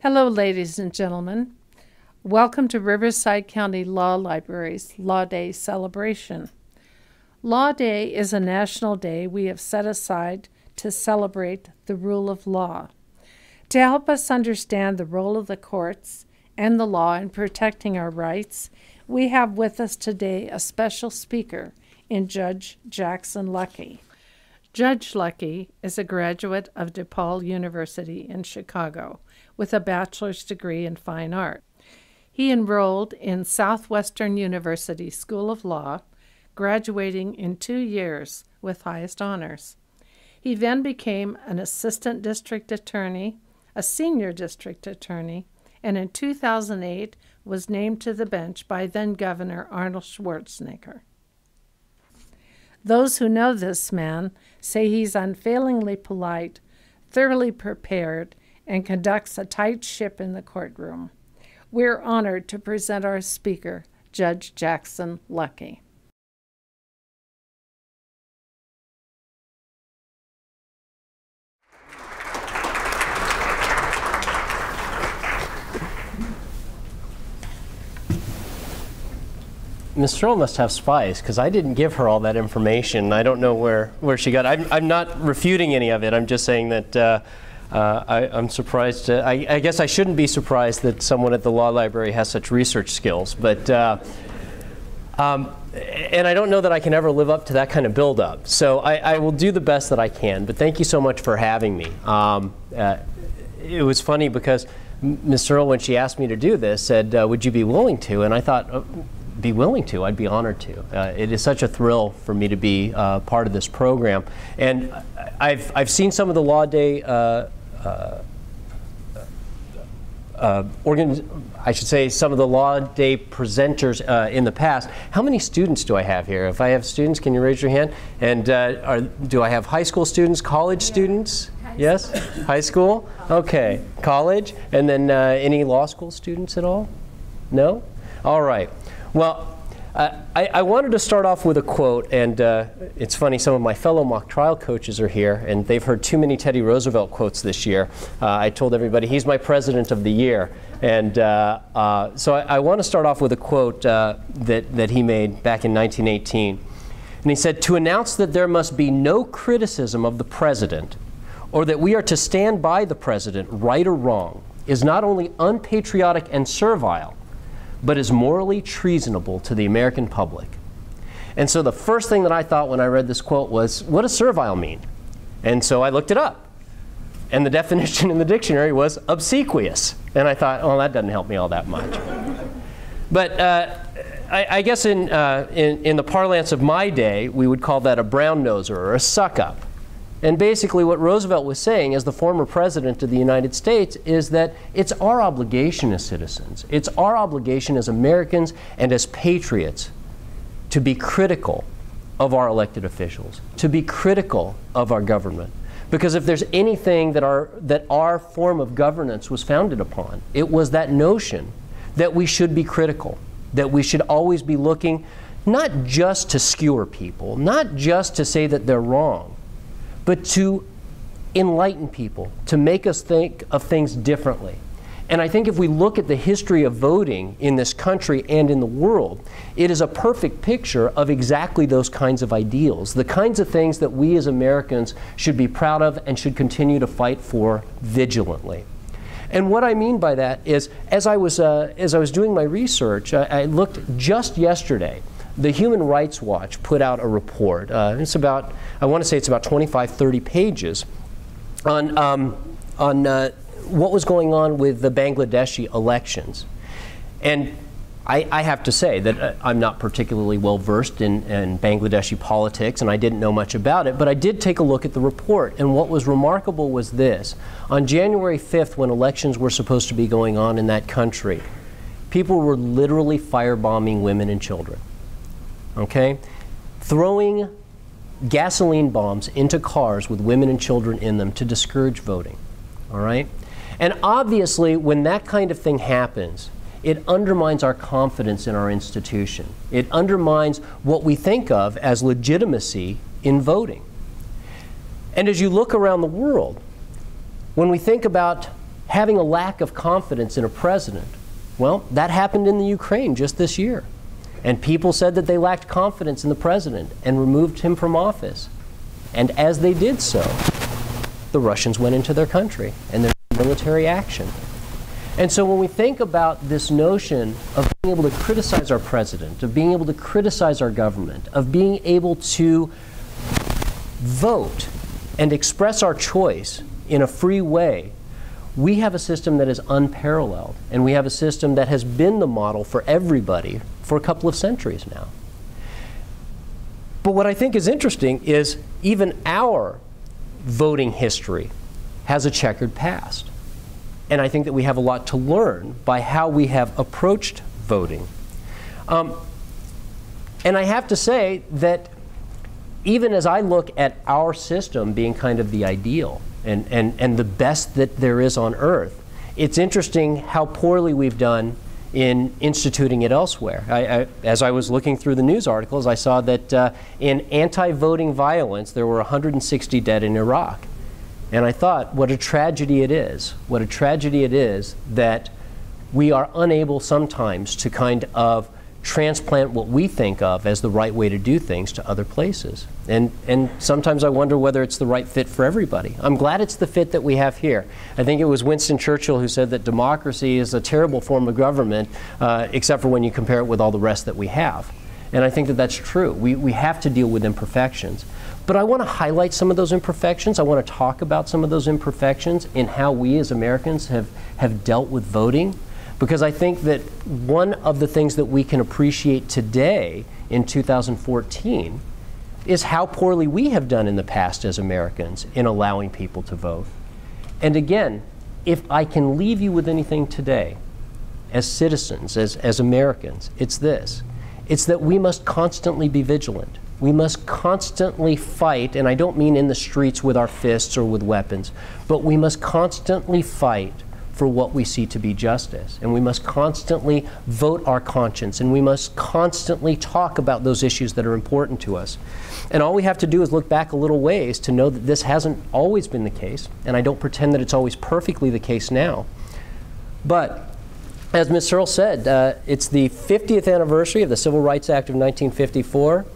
Hello, ladies and gentlemen. Welcome to Riverside County Law Library's Law Day celebration. Law Day is a national day we have set aside to celebrate the rule of law. To help us understand the role of the courts and the law in protecting our rights, we have with us today a special speaker in Judge Jackson Lucky. Judge Lucky is a graduate of DePaul University in Chicago with a bachelor's degree in fine art. He enrolled in Southwestern University School of Law, graduating in 2 years with highest honors. He then became an assistant district attorney, a senior district attorney, and in 2008 was named to the bench by then-Governor Arnold Schwarzenegger. Those who know this man say he's unfailingly polite, thoroughly prepared, and conducts a tight ship in the courtroom. We're honored to present our speaker, Judge Jackson Lucky. Ms. Searle must have spies, because I didn't give her all that information. I don't know where she got it. I'm not refuting any of it. I'm just saying that I'm surprised. I guess I shouldn't be surprised that someone at the law library has such research skills. But and I don't know that I can ever live up to that kind of build-up. So I will do the best that I can. But thank you so much for having me. It was funny because Ms. Searle, when she asked me to do this, said, would you be willing to? And I thought, be willing to. I'd be honored to. It is such a thrill for me to be part of this program. And I've seen some of the Law Day I should say some of the Law Day presenters in the past. How many students do I have here? If I have students, can you raise your hand? And do I have high school students, college students? Yes? High school? Okay. College? And then any law school students at all? No? All right. Well, I wanted to start off with a quote, and it's funny, some of my fellow mock trial coaches are here, and they've heard too many Teddy Roosevelt quotes this year. I told everybody he's my president of the year, and so I want to start off with a quote that he made back in 1918. And he said, "To announce that there must be no criticism of the president, or that we are to stand by the president, right or wrong, is not only unpatriotic and servile, but is morally treasonable to the American public." And so the first thing that I thought when I read this quote was, what does servile mean? And so I looked it up. And the definition in the dictionary was obsequious. And I thought, oh, that doesn't help me all that much. But I guess in the parlance of my day, we would call that a brown-noser or a suck-up. And basically what Roosevelt was saying as the former president of the United States is that it's our obligation as citizens, it's our obligation as Americans and as patriots to be critical of our elected officials, to be critical of our government. Because if there's anything that our form of governance was founded upon, it was that notion that we should be critical, that we should always be looking not just to skewer people, not just to say that they're wrong, but to enlighten people, to make us think of things differently. And I think if we look at the history of voting in this country and in the world, it is a perfect picture of exactly those kinds of ideals, the kinds of things that we as Americans should be proud of and should continue to fight for vigilantly. And what I mean by that is, as I was doing my research, I looked just yesterday. The Human Rights Watch put out a report. It's about, I want to say it's about 25, 30 pages on what was going on with the Bangladeshi elections. And I have to say that I'm not particularly well versed in Bangladeshi politics, and I didn't know much about it, but I did take a look at the report. And what was remarkable was this. On January 5th, when elections were supposed to be going on in that country, people were literally firebombing women and children. Okay? Throwing gasoline bombs into cars with women and children in them to discourage voting. All right? And obviously, when that kind of thing happens, it undermines our confidence in our institution. It undermines what we think of as legitimacy in voting. And as you look around the world, when we think about having a lack of confidence in a president. Well, that happened in the Ukraine just this year. And people said that they lacked confidence in the president and removed him from office. And as they did so, the Russians went into their country and there was military action. And so when we think about this notion of being able to criticize our president, of being able to criticize our government, of being able to vote and express our choice in a free way, we have a system that is unparalleled. And we have a system that has been the model for everybody for a couple of centuries now. But what I think is interesting is even our voting history has a checkered past. And I think that we have a lot to learn by how we have approached voting. And I have to say that even as I look at our system being kind of the ideal and the best that there is on earth, it's interesting how poorly we've done in instituting it elsewhere. As I was looking through the news articles, I saw that in anti-voting violence, there were 160 dead in Iraq. And I thought, what a tragedy it is. What a tragedy it is that we are unable sometimes to kind of transplant what we think of as the right way to do things to other places. And sometimes I wonder whether it's the right fit for everybody. I'm glad it's the fit that we have here. I think it was Winston Churchill who said that democracy is a terrible form of government, except for when you compare it with all the rest that we have. And I think that that's true. We have to deal with imperfections. But I want to highlight some of those imperfections. I want to talk about some of those imperfections in how we as Americans have dealt with voting. Because I think that one of the things that we can appreciate today in 2014 is how poorly we have done in the past as Americans in allowing people to vote. And again, if I can leave you with anything today as citizens, as Americans, it's this. It's that we must constantly be vigilant. We must constantly fight, and I don't mean in the streets with our fists or with weapons, but we must constantly fight for what we see to be justice. And we must constantly vote our conscience, and we must constantly talk about those issues that are important to us. And all we have to do is look back a little ways to know that this hasn't always been the case, and I don't pretend that it's always perfectly the case now. But as Ms. Searle said, it's the 50th anniversary of the Civil Rights Act of 1954.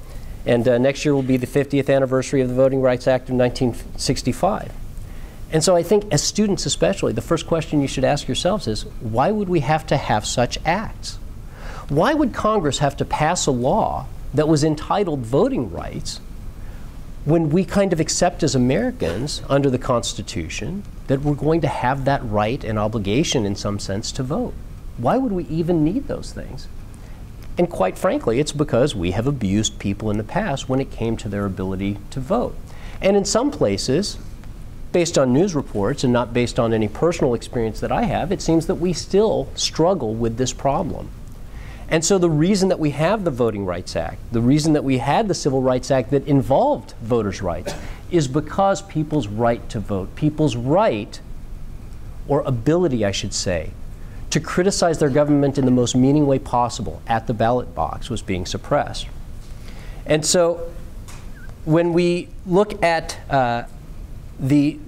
And next year will be the 50th anniversary of the Voting Rights Act of 1965. And so I think as students especially, the first question you should ask yourselves is, why would we have to have such acts? Why would Congress have to pass a law that was entitled voting rights when we kind of accept as Americans under the Constitution that we're going to have that right and obligation in some sense to vote? Why would we even need those things? And quite frankly, it's because we have abused people in the past when it came to their ability to vote. And in some places, based on news reports and not based on any personal experience that I have, it seems that we still struggle with this problem. And so the reason that we have the Voting Rights Act, the reason that we had the Civil Rights Act that involved voters' rights, is because people's right to vote, people's right, or ability, I should say, to criticize their government in the most meaning way possible at the ballot box was being suppressed. And so when we look at the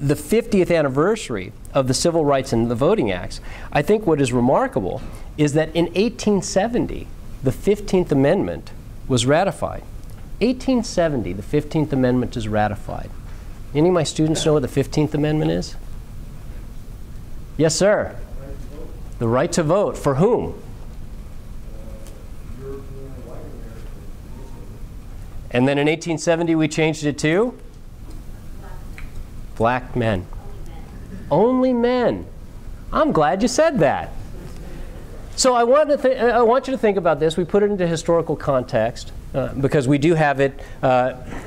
50th anniversary of the Civil Rights and the Voting Acts, I think what is remarkable is that in 1870, the 15th Amendment was ratified. 1870, the 15th Amendment is ratified. Any of my students know what the 15th Amendment is? Yes, sir. The right to vote. For whom? And then in 1870 we changed it to? Black men. Only men. I'm glad you said that. So I want you to think about this. We put it into historical context because we do have it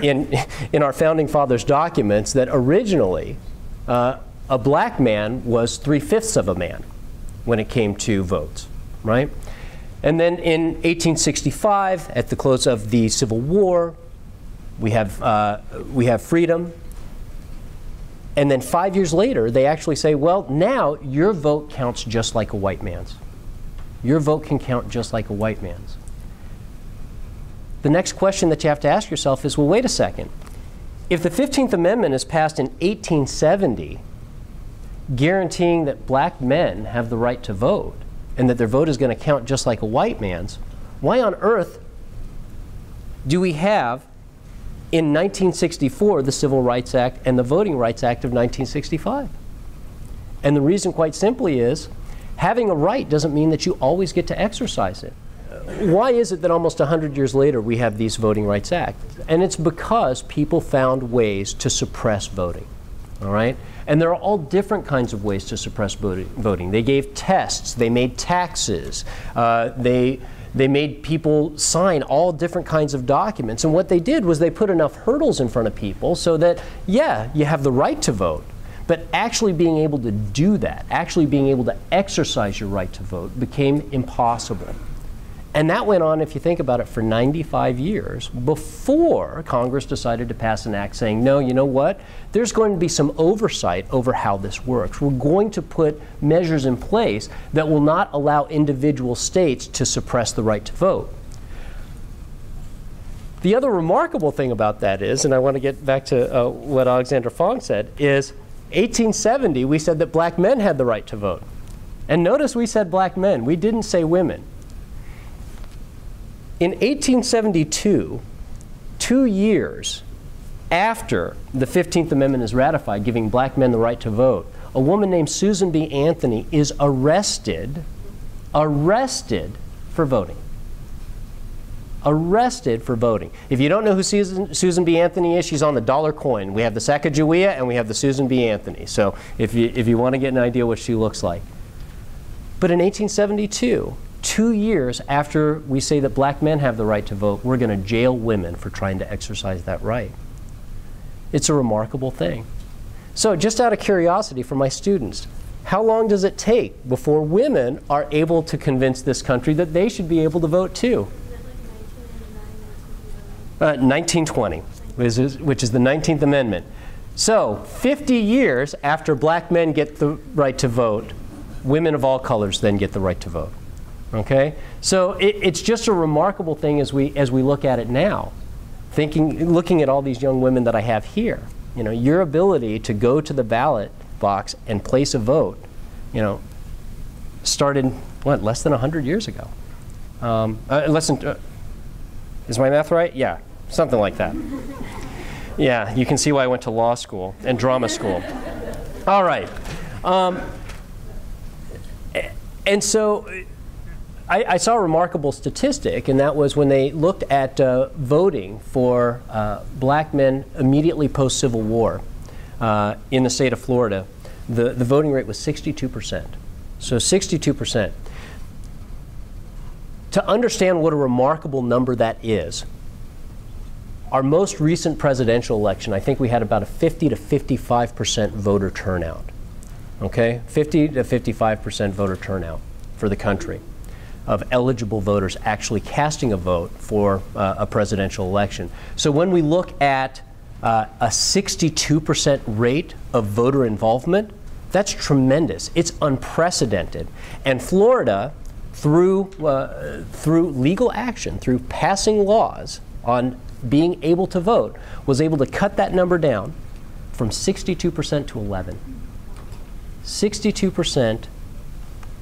in our Founding Fathers documents that originally a black man was 3/5 of a man when it came to votes, right? And then in 1865, at the close of the Civil War, we have freedom. And then 5 years later, they actually say, well, now your vote counts just like a white man's. Your vote can count just like a white man's. The next question that you have to ask yourself is, well, wait a second. If the 15th Amendment is passed in 1870, guaranteeing that black men have the right to vote and that their vote is going to count just like a white man's, why on earth do we have in 1964 the Civil Rights Act and the Voting Rights Act of 1965? And the reason, quite simply, is having a right doesn't mean that you always get to exercise it. Why is it that almost 100 years later we have these Voting Rights Acts? And it's because people found ways to suppress voting. All right? And there are all different kinds of ways to suppress voting. They gave tests, they made taxes, they made people sign all different kinds of documents. And what they did was they put enough hurdles in front of people so that, yeah, you have the right to vote, but actually being able to do that, actually being able to exercise your right to vote became impossible. And that went on, if you think about it, for 95 years before Congress decided to pass an act saying, no, you know what? There's going to be some oversight over how this works. We're going to put measures in place that will not allow individual states to suppress the right to vote. The other remarkable thing about that is, and I want to get back to what Alexander Fong said, is 1870 we said that black men had the right to vote. And notice we said black men. We didn't say women. In 1872, 2 years after the 15th Amendment is ratified, giving black men the right to vote, a woman named Susan B. Anthony is arrested for voting. Arrested for voting. If you don't know who Susan B. Anthony is, she's on the dollar coin. We have the Sacagawea and we have the Susan B. Anthony. So if you want to get an idea what she looks like. But in 1872, 2 years after we say that black men have the right to vote, we're going to jail women for trying to exercise that right. It's a remarkable thing. So just out of curiosity for my students, how long does it take before women are able to convince this country that they should be able to vote too? 1920, which is the 19th Amendment. So 50 years after black men get the right to vote, women of all colors then get the right to vote. Okay? So it's just a remarkable thing as we look at it now. Looking at all these young women that I have here, you know, your ability to go to the ballot box and place a vote, you know, started, what, less than 100 years ago. Is my math right? Yeah, something like that. Yeah, you can see why I went to law school and drama school. All right. And so I saw a remarkable statistic, and that was when they looked at voting for black men immediately post-Civil War in the state of Florida, the voting rate was 62%. So 62%. To understand what a remarkable number that is, our most recent presidential election, I think we had about a 50 to 55% voter turnout. Okay? 50 to 55% voter turnout for the country of eligible voters actually casting a vote for a presidential election. So when we look at a 62% rate of voter involvement, that's tremendous. It's unprecedented. And Florida, through legal action, through passing laws on being able to vote, was able to cut that number down from 62% to 11. 62%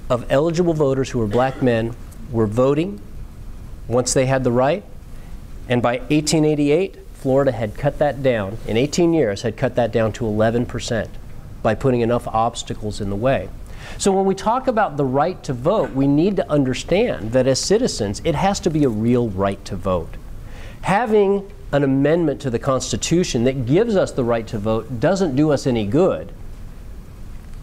of eligible voters who were black men were voting once they had the right, and by 1888, Florida had cut that down, in 18 years, had cut that down to 11% by putting enough obstacles in the way. So when we talk about the right to vote, we need to understand that as citizens, it has to be a real right to vote. Having an amendment to the Constitution that gives us the right to vote doesn't do us any good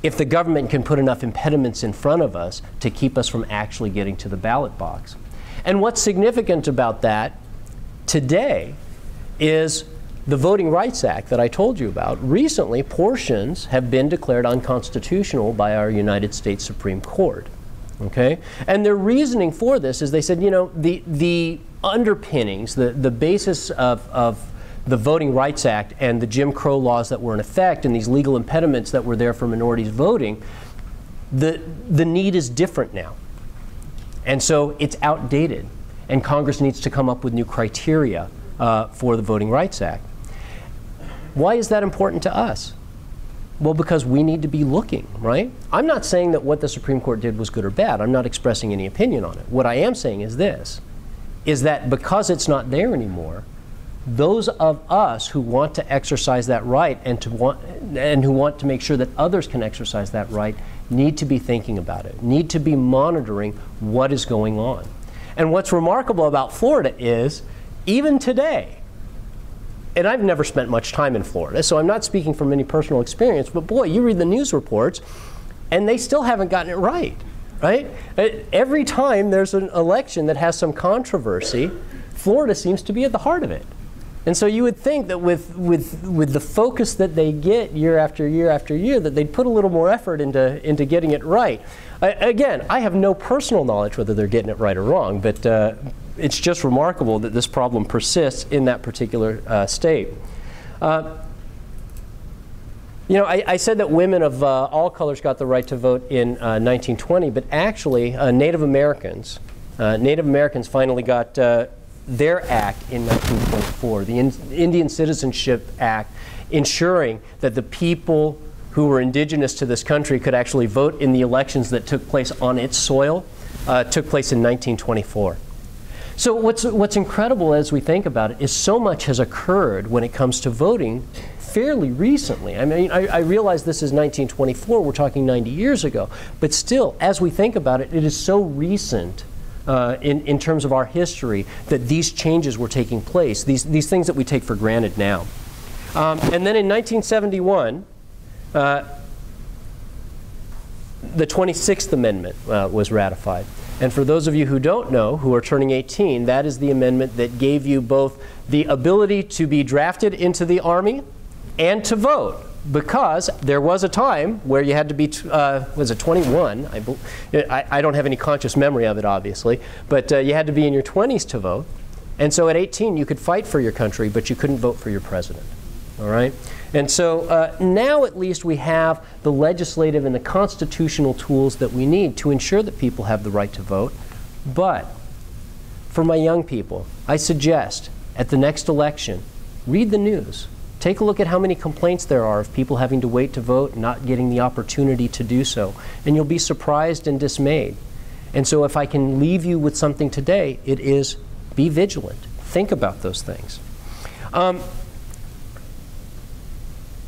if the government can put enough impediments in front of us to keep us from actually getting to the ballot box. And what's significant about that today is the Voting Rights Act that I told you about. Recently, portions have been declared unconstitutional by our United States Supreme Court. Okay? And their reasoning for this is they said, you know, the underpinnings, the basis of the Voting Rights Act and the Jim Crow laws that were in effect and these legal impediments that were there for minorities voting, the need is different now. And so it's outdated. And Congress needs to come up with new criteria for the Voting Rights Act. Why is that important to us? Well, because we need to be looking, right? I'm not saying that what the Supreme Court did was good or bad. I'm not expressing any opinion on it. What I am saying is this, is that because it's not there anymore, those of us who want to exercise that right and who want to make sure that others can exercise that right need to be thinking about it, need to be monitoring what is going on. And what's remarkable about Florida is, even today, and I've never spent much time in Florida, so I'm not speaking from any personal experience, but boy, you read the news reports, and they still haven't gotten it right, right? Every time there's an election that has some controversy, Florida seems to be at the heart of it. And so you would think that with the focus that they get year after year after year, that they'd put a little more effort into getting it right. Again, I have no personal knowledge whether they're getting it right or wrong, but it's just remarkable that this problem persists in that particular state. You know, I said that women of all colors got the right to vote in 1920, but actually Native Americans finally got their act in 1924, the Indian Citizenship Act, ensuring that the people who were indigenous to this country could actually vote in the elections that took place on its soil, took place in 1924. So what's incredible as we think about it is so much has occurred when it comes to voting fairly recently. I mean, I realize this is 1924, we're talking 90 years ago, but still, as we think about it, it is so recent in terms of our history that these changes were taking place, these things that we take for granted now. And then in 1971, the 26th Amendment was ratified. And for those of you who don't know, who are turning 18, that is the amendment that gave you both the ability to be drafted into the Army and to vote. Because there was a time where you had to be, was it 21? I don't have any conscious memory of it, obviously. But you had to be in your 20s to vote. And so at 18, you could fight for your country, but you couldn't vote for your president. All right? And so now at least we have the legislative and the constitutional tools that we need to ensure that people have the right to vote. But for my young people, I suggest at the next election, read the news. Take a look at how many complaints there are of people having to wait to vote, not getting the opportunity to do so. And you'll be surprised and dismayed. And so if I can leave you with something today, it is be vigilant. Think about those things.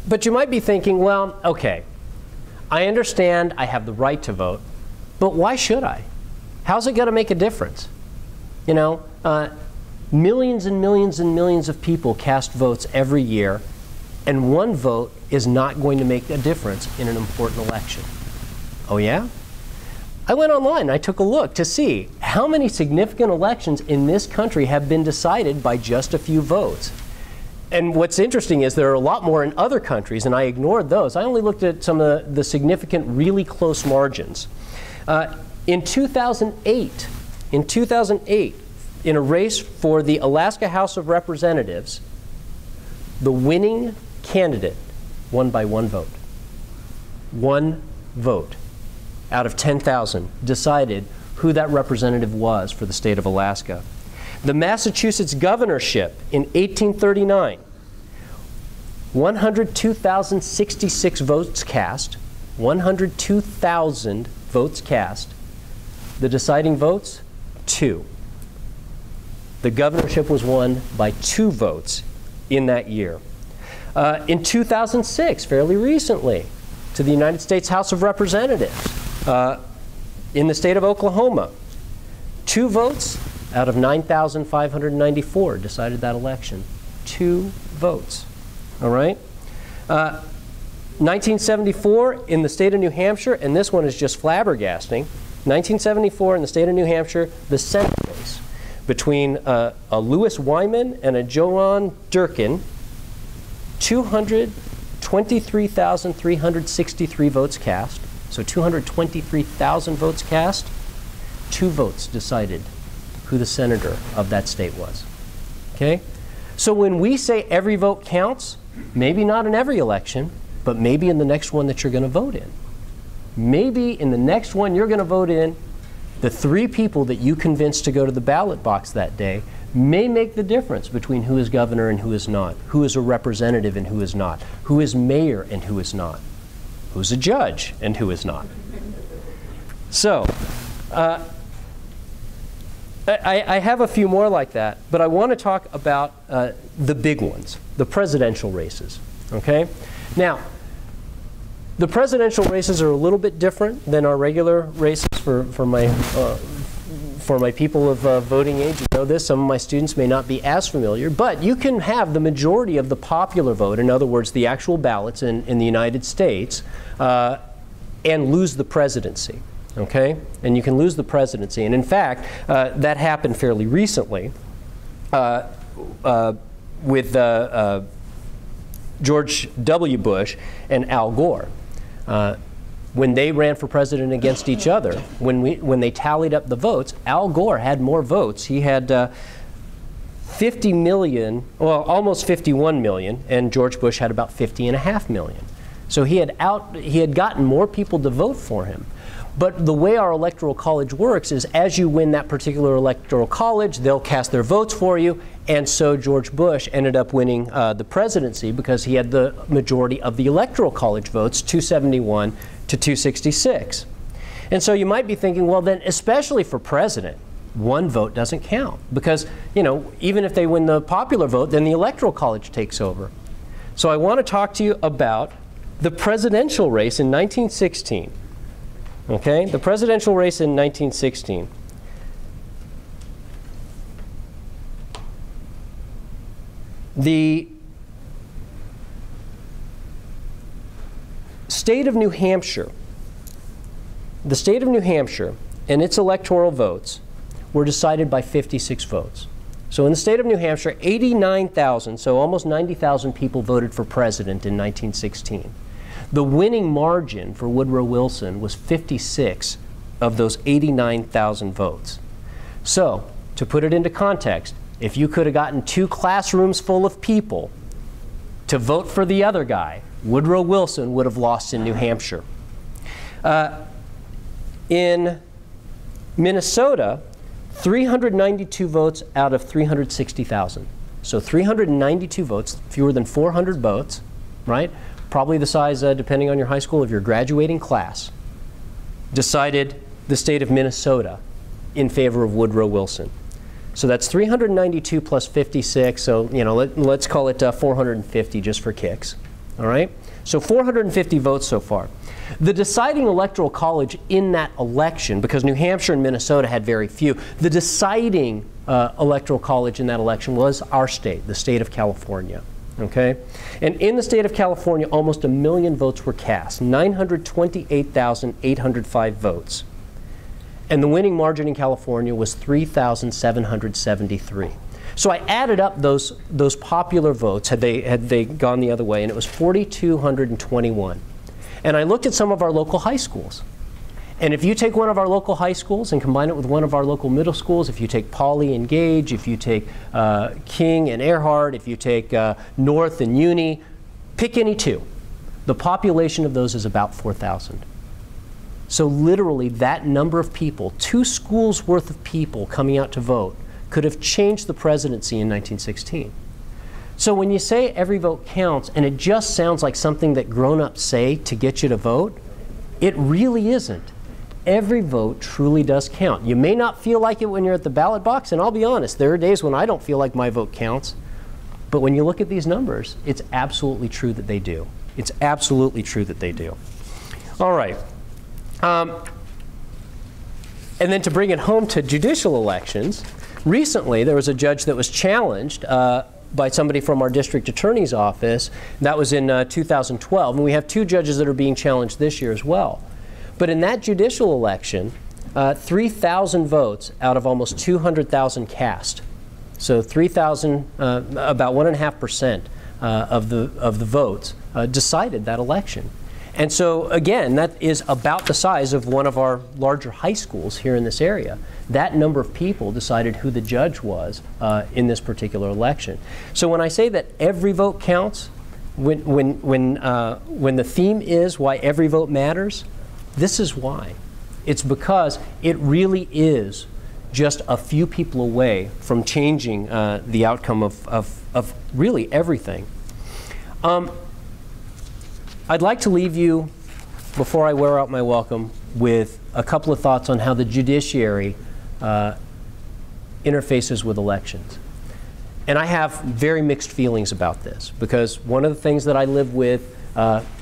But you might be thinking, well, okay, I understand I have the right to vote, but why should I? How's it going to make a difference? You know, millions and millions and millions of people cast votes every year, and one vote is not going to make a difference in an important election. Oh yeah? I went online, I took a look to see how many significant elections in this country have been decided by just a few votes. And what's interesting is there are a lot more in other countries, and I ignored those. I only looked at some of the significant, really close margins. In 2008, in a race for the Alaska House of Representatives, the winning candidate won by one vote. One vote out of 10,000 decided who that representative was for the state of Alaska. The Massachusetts governorship in 1839, 102,066 votes cast, 102,000 votes cast. The deciding votes, 2. The governorship was won by 2 votes in that year. In 2006, fairly recently, to the United States House of Representatives in the state of Oklahoma, 2 votes out of 9,594 decided that election. 2 votes. All right? 1974 in the state of New Hampshire, and this one is just flabbergasting. 1974 in the state of New Hampshire, the Senate race between a Lewis Wyman and a Joan Durkin, 223,363 votes cast. So 223,000 votes cast. 2 votes decided who the senator of that state was. Okay? So when we say every vote counts, maybe not in every election, but maybe in the next one that you're going to vote in. Maybe in the next one you're going to vote in, the 3 people that you convinced to go to the ballot box that day may make the difference between who is governor and who is not, who is a representative and who is not, who is mayor and who is not. who's a judge and who is not. So I have a few more like that, but I want to talk about the big ones, the presidential races. Okay? Now, the presidential races are a little bit different than our regular races for my people of voting age. You know this. Some of my students may not be as familiar, but you can have the majority of the popular vote, in other words, the actual ballots in the United States, and lose the presidency. Okay? And you can lose the presidency. And in fact, that happened fairly recently with George W. Bush and Al Gore. When they ran for president against each other, when they tallied up the votes, Al Gore had more votes. He had 50 million, well, almost 51 million, and George Bush had about 50.5 million. So he had gotten more people to vote for him. But the way our electoral college works is as you win that particular electoral college, they'll cast their votes for you. And so George Bush ended up winning the presidency because he had the majority of the electoral college votes, 271 to 266. And so you might be thinking, well, then especially for president, one vote doesn't count. Because, you know, even if they win the popular vote, then the electoral college takes over. So I want to talk to you about the presidential race in 1916. Okay, the presidential race in 1916. The state of New Hampshire, and its electoral votes were decided by 56 votes. So in the state of New Hampshire, 89,000, so almost 90,000 people voted for president in 1916. The winning margin for Woodrow Wilson was 56 of those 89,000 votes. So, to put it into context, if you could have gotten 2 classrooms full of people to vote for the other guy, Woodrow Wilson would have lost in New Hampshire. In Minnesota, 392 votes out of 360,000. So 392 votes, fewer than 400 votes, right? Probably the size, depending on your high school, of your graduating class, decided the state of Minnesota in favor of Woodrow Wilson. So that's 392 plus 56, so you know, let's call it 450 just for kicks. All right? So 450 votes so far. The deciding electoral college in that election, because New Hampshire and Minnesota had very few, the deciding electoral college in that election was our state, the state of California. Okay? And in the state of California, almost 1 million votes were cast, 928,805 votes. And the winning margin in California was 3,773. So I added up those popular votes, had they gone the other way, and it was 4,221. And I looked at some of our local high schools. And if you take one of our local high schools and combine it with one of our local middle schools, if you take Pauley and Gage, if you take King and Earhart, if you take North and Uni, pick any 2. The population of those is about 4,000. So literally that number of people, 2 schools worth of people coming out to vote, could have changed the presidency in 1916. So when you say every vote counts, and it just sounds like something that grown-ups say to get you to vote, it really isn't. Every vote truly does count. You may not feel like it when you're at the ballot box, and I'll be honest, there are days when I don't feel like my vote counts. But when you look at these numbers, it's absolutely true that they do. It's absolutely true that they do. All right. And then to bring it home to judicial elections, recently there was a judge that was challenged by somebody from our district attorney's office. That was in 2012. And we have 2 judges that are being challenged this year as well. But in that judicial election, 3,000 votes out of almost 200,000 cast. So 3,000, about 1.5% of the votes decided that election. And so again, that is about the size of one of our larger high schools here in this area. That number of people decided who the judge was in this particular election. So when I say that every vote counts, when the theme is why every vote matters, this is why. It's because it really is just a few people away from changing the outcome of really everything. I'd like to leave you before I wear out my welcome, with a couple of thoughts on how the judiciary interfaces with elections. And I have very mixed feelings about this, because one of the things that I live with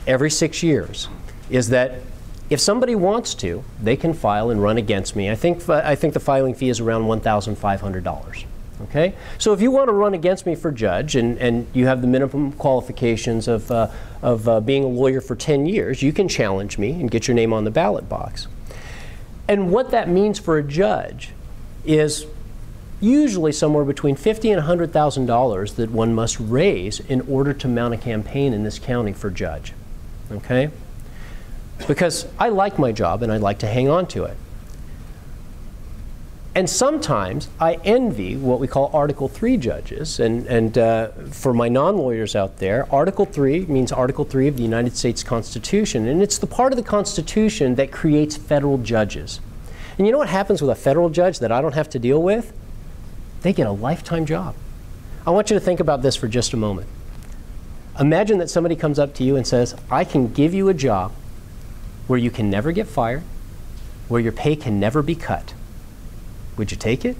every 6 years is that if somebody wants to, they can file and run against me. I think the filing fee is around $1,500. Okay? So if you want to run against me for judge, and you have the minimum qualifications of being a lawyer for 10 years, you can challenge me and get your name on the ballot box. And what that means for a judge is usually somewhere between $50,000 and $100,000 that one must raise in order to mount a campaign in this county for judge. Okay? Because I like my job and I like to hang on to it. And sometimes I envy what we call Article 3 judges. And for my non-lawyers out there, Article 3 means Article 3 of the United States Constitution. And it's the part of the Constitution that creates federal judges. And you know what happens with a federal judge that I don't have to deal with? They get a lifetime job. I want you to think about this for just a moment. Imagine that somebody comes up to you and says, I can give you a job where you can never get fired, where your pay can never be cut. Would you take it?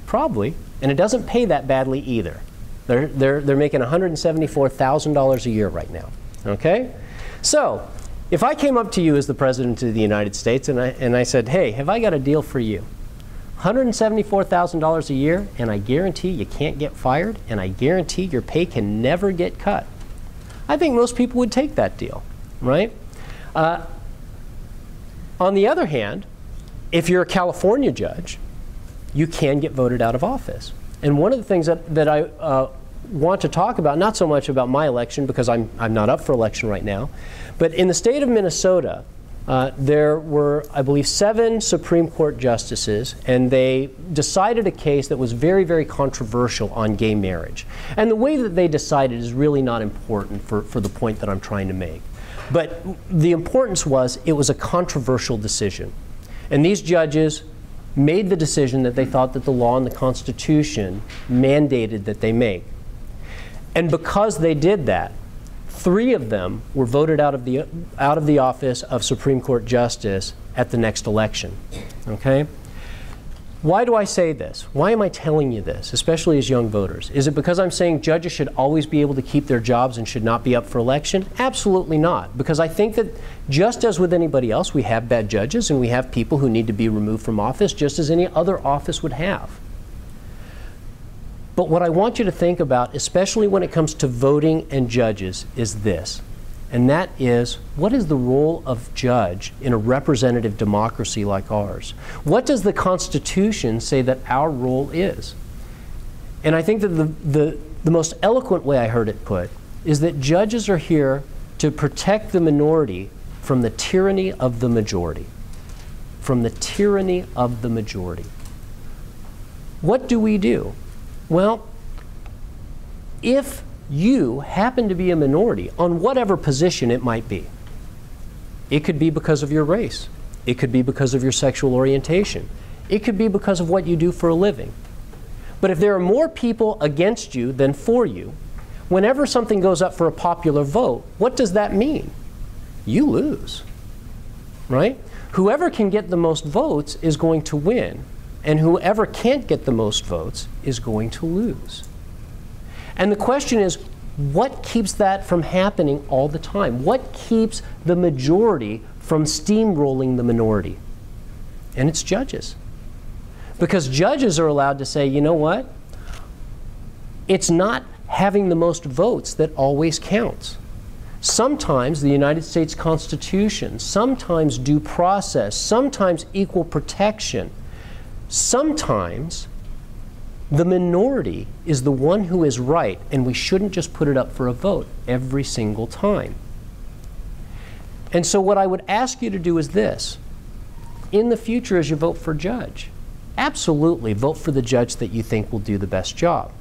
Probably. And it doesn't pay that badly either. They're making $174,000 a year right now. Okay? So, if I came up to you as the President of the United States and I said, hey, have I got a deal for you? $174,000 a year, and I guarantee you can't get fired, and I guarantee your pay can never get cut. I think most people would take that deal, right? On the other hand, if you're a California judge, you can get voted out of office. And one of the things that I want to talk about, not so much about my election, because I'm not up for election right now, but in the state of Minnesota, there were, I believe, 7 Supreme Court justices, and they decided a case that was very, very controversial on gay marriage. And the way that they decided is really not important for the point that I'm trying to make. But the importance was it was a controversial decision. And these judges made the decision that they thought that the law and the Constitution mandated that they make. And because they did that, 3 of them were voted out of the office of Supreme Court Justice at the next election. Okay? Why do I say this? Why am I telling you this, especially as young voters? Is it because I'm saying judges should always be able to keep their jobs and should not be up for election? Absolutely not. Because I think that just as with anybody else, we have bad judges and we have people who need to be removed from office, just as any other office would have. But what I want you to think about, especially when it comes to voting and judges, is this. And that is, what is the role of judge in a representative democracy like ours? What does the Constitution say that our role is? And I think that the most eloquent way I heard it put is that judges are here to protect the minority from the tyranny of the majority. From the tyranny of the majority. What do we do? Well, if you happen to be a minority on whatever position it might be, it could be because of your race. It could be because of your sexual orientation. It could be because of what you do for a living. But if there are more people against you than for you, whenever something goes up for a popular vote, what does that mean? You lose, right? Whoever can get the most votes is going to win. And whoever can't get the most votes is going to lose. And the question is, what keeps that from happening all the time? What keeps the majority from steamrolling the minority? And it's judges. Because judges are allowed to say, you know what? It's not having the most votes that always counts. Sometimes the United States Constitution, sometimes due process, sometimes equal protection, sometimes the minority is the one who is right, and we shouldn't just put it up for a vote every single time. And so what I would ask you to do is this. In the future, as you vote for judge, absolutely vote for the judge that you think will do the best job.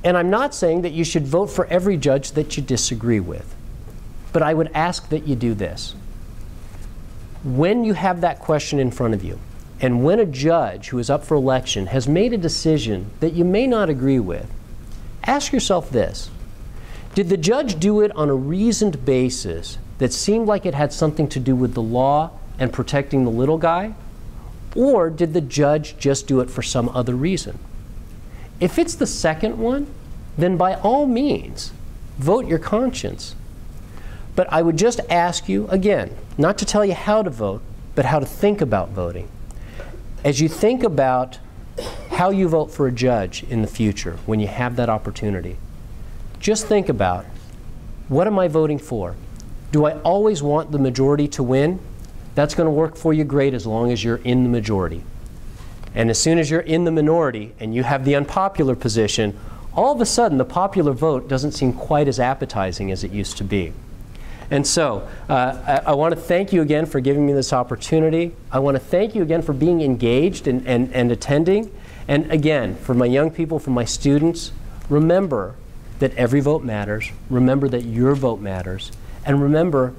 And I'm not saying that you should vote for every judge that you disagree with. But I would ask that you do this. When you have that question in front of you, and when a judge who is up for election has made a decision that you may not agree with, ask yourself this. Did the judge do it on a reasoned basis that seemed like it had something to do with the law and protecting the little guy? Or did the judge just do it for some other reason? If it's the second one, then by all means, vote your conscience. But I would just ask you, again, not to tell you how to vote, but how to think about voting. As you think about how you vote for a judge in the future, when you have that opportunity, just think about, what am I voting for? Do I always want the majority to win? That's going to work for you great as long as you're in the majority. And as soon as you're in the minority and you have the unpopular position, all of a sudden the popular vote doesn't seem quite as appetizing as it used to be. And so I want to thank you again for giving me this opportunity. I want to thank you again for being engaged and attending. And again, for my young people, for my students, remember that every vote matters. Remember that your vote matters. And remember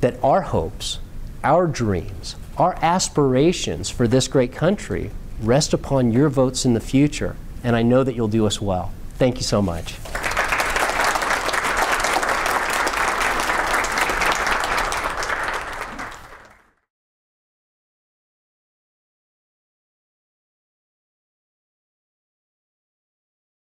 that our hopes, our dreams, our aspirations for this great country rest upon your votes in the future. And I know that you'll do us well. Thank you so much.